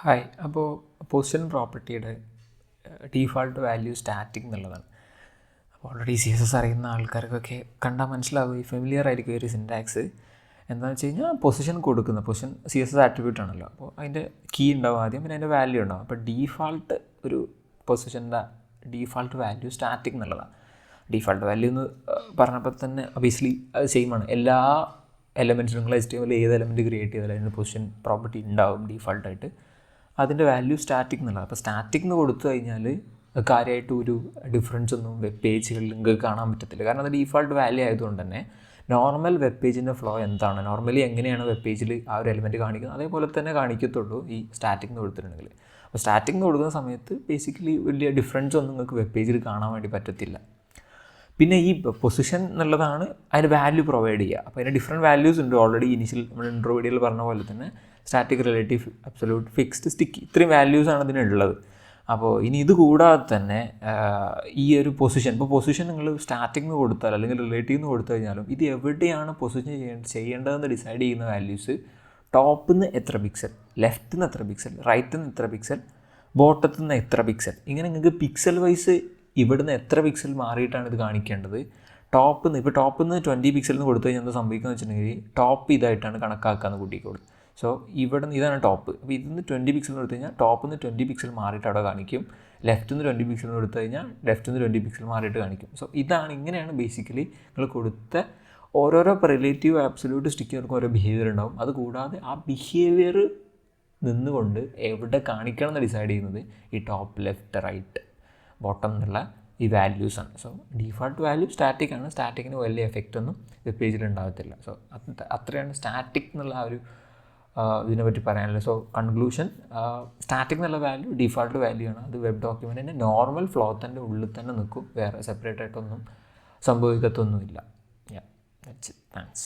Hi. അപ്പോൾ position പ്രോപ്പർട്ടിയുടെ default value static എന്നുള്ളതാണ്. അപ്പോൾ ഓൾറെഡി CSS അറിയുന്ന ആൾക്കാർക്കൊക്കെ കണ്ടാൽ മനസ്സിലാവും, ഈ ഫെമിലിയർ ആയിരിക്കും ഒരു സിൻറ്റാക്സ്. എന്താണെന്ന് വെച്ച് കഴിഞ്ഞാൽ പൊസിഷൻ കൊടുക്കുന്ന പൊസിഷൻ CSS ആട്രിബ്യൂട്ട് ആണല്ലോ. അപ്പോൾ അതിൻ്റെ കീ ഉണ്ടാവും ആദ്യം, പിന്നെ അതിൻ്റെ വാല്യൂ ഉണ്ടാവും. അപ്പോൾ ഡീഫാൾട്ട് ഒരു പൊസിഷൻ്റെ ഡീഫാൾട്ട് വാല്യൂ സ്റ്റാറ്റിക് എന്നുള്ളതാണ്. ഡീഫാൾട്ട് വാല്യൂ എന്ന് പറഞ്ഞപ്പോൾ തന്നെ ഒബിയസ്ലി അത് സെയിമാണ്. എല്ലാ എലമെൻറ്റ്സും നിങ്ങൾ HTML ഏത് എലമെൻറ്റ് ക്രിയേറ്റ് ചെയ്താലും അതിന് പൊസിഷൻ പ്രോപ്പർട്ടി ഉണ്ടാവും ഡീഫാൾട്ടായിട്ട്. അതിൻ്റെ വാല്യൂ സ്റ്റാറ്റിക് എന്നുള്ളത്. അപ്പോൾ സ്റ്റാറ്റിക് എന്ന് കൊടുത്തു കഴിഞ്ഞാൽ കാര്യമായിട്ട് ഒരു ഡിഫറൻസ് ഒന്നും വെബ് പേജുകളിൽ നിങ്ങൾക്ക് കാണാൻ പറ്റത്തില്ല. കാരണം അത് ഡീഫാൾട്ട് വാല്യൂ ആയതുകൊണ്ട് തന്നെ നോർമൽ വെബ് പേജിൻ്റെ ഫ്ലോ എന്താണ്, നോർമലി എങ്ങനെയാണ് വെബ് പേജിൽ ആ ഒരു എലിമെൻറ്റ് കാണിക്കുന്നത് അതേപോലെ തന്നെ കാണിക്കത്തുള്ളൂ ഈ സ്റ്റാറ്റിക് എന്ന് കൊടുത്തിട്ടുണ്ടെങ്കിൽ. അപ്പോൾ സ്റ്റാറ്റിക് എന്ന് കൊടുക്കുന്ന സമയത്ത് ബേസിക്കലി വലിയ ഡിഫറൻസ് ഒന്നും നിങ്ങൾക്ക് വെബ് പേജിൽ കാണാൻ വേണ്ടി പറ്റത്തില്ല. പിന്നെ ഈ പൊസിഷൻ എന്നുള്ളതാണ് അതിന് വാല്യൂ പ്രൊവൈഡ് ചെയ്യുക. അപ്പോൾ അതിന് ഡിഫറെൻറ്റ് വാല്യൂസ് ഉണ്ട്. ഓൾറെഡി ഇനിഷ്യൽ നമ്മൾ ഇൻട്രോ വീഡിയോയിൽ പറഞ്ഞ പോലെ തന്നെ static, relative, absolute, fixed, sticky, ഇത്രയും വാല്യൂസാണ് ഇതിനുള്ളത്. അപ്പോൾ ഇനി ഇത് കൂടാതെ തന്നെ ഈ ഒരു പൊസിഷൻ, ഇപ്പോൾ പൊസിഷൻ നിങ്ങൾ സ്റ്റാറ്റിക് എന്ന് കൊടുത്താൽ അല്ലെങ്കിൽ റിലേറ്റീവ് എന്ന് കൊടുത്തു കഴിഞ്ഞാലും ഇത് എവിടെയാണ് പൊസിഷൻ ചെയ്യേണ്ടതെന്ന് ഡിസൈഡ് ചെയ്യുന്ന വാല്യൂസ് ടോപ്പിൽ നിന്ന് എത്ര പിക്സൽ, ലെഫ്റ്റിൽ നിന്ന് എത്ര പിക്സൽ, റൈറ്റിൽ നിന്ന് എത്ര പിക്സൽ, ബോട്ടത്തിൽ നിന്ന് എത്ര പിക്സൽ, ഇങ്ങനെ നിങ്ങൾക്ക് പിക്സൽ വൈസ് ഇവിടുന്ന് എത്ര പിക്സൽ മാറിയിട്ടാണ് ഇത് കാണിക്കേണ്ടത്. ടോപ്പിൽ നിന്ന്, ഇപ്പോൾ ടോപ്പിൽ നിന്ന് 20 പിക്സൽ എന്ന് കൊടുത്തു കഴിഞ്ഞാൽ എന്താ സംഭവിക്കുന്നത് വെച്ചിട്ടുണ്ടെങ്കിൽ ടോപ്പ് ഇതായിട്ടാണ് കണക്കാക്കാന്ന് കൂട്ടിക്കോളൂ. സോ ഇവിടെ നിന്ന് ഇതാണ് ടോപ്പ്. അപ്പോൾ ഇതിൽ 20 പിക്സൽ എന്ന് കൊടുത്തു കഴിഞ്ഞാൽ ടോപ്പിൽ നിന്ന് 20 പിക്സൽ മാറിയിട്ട് അവിടെ കാണിക്കും. ലെഫ്റ്റിൽ നിന്ന് 20 പിക്സൽ എന്ന് കൊടുത്തു കഴിഞ്ഞാൽ ലെഫ്റ്റിൽ നിന്ന് 20 പിക്സൽ മാറിയിട്ട് കാണിക്കും. സോ ഇങ്ങനെയാണ് ബേസിക്കലി നിങ്ങൾ കൊടുത്ത ഓരോരോ റിലേറ്റീവ്, ആബ്സൊല്യൂട്ട്, സ്റ്റിക്കിനൊക്കെ ഓരോ ബിഹേവിയർ ഉണ്ടാവും. അതുകൂടാതെ ആ ബിഹേവിയർ നിന്നുകൊണ്ട് എവിടെ കാണിക്കണം എന്ന് ഡിസൈഡ് ചെയ്യുന്നത് ഈ ടോപ്പ്, ലെഫ്റ്റ്, റൈറ്റ്, ബോട്ടം എന്നുള്ള ഈ വാല്യൂസാണ്. സോ ഡീഫാൾട്ട് വാല്യൂ സ്റ്റാറ്റിക് ആണ്. സ്റ്റാറ്റിക്കിന് വലിയ എഫക്റ്റ് ഒന്നും വെബ് പേജിൽ ഉണ്ടാകത്തില്ല. സോ അത്രയാണ് സ്റ്റാറ്റിക് എന്നുള്ള ആ ഒരു ഇതിനെപ്പറ്റി പറയാനുള്ളത്. സോ കൺക്ലൂഷൻ, സ്റ്റാറ്റിക് എന്നുള്ള വാല്യൂ ഡീഫാൾട്ട് വാല്യൂ ആണ്. അത് വെബ് ഡോക്യുമെൻറ്റിൻ്റെ നോർമൽ ഫ്ലോത്തിൻ്റെ ഉള്ളിൽ തന്നെ നിൽക്കും. വേറെ സെപ്പറേറ്റ് ആയിട്ടൊന്നും സംഭവിക്കത്തൊന്നുമില്ല. താങ്ക്സ്.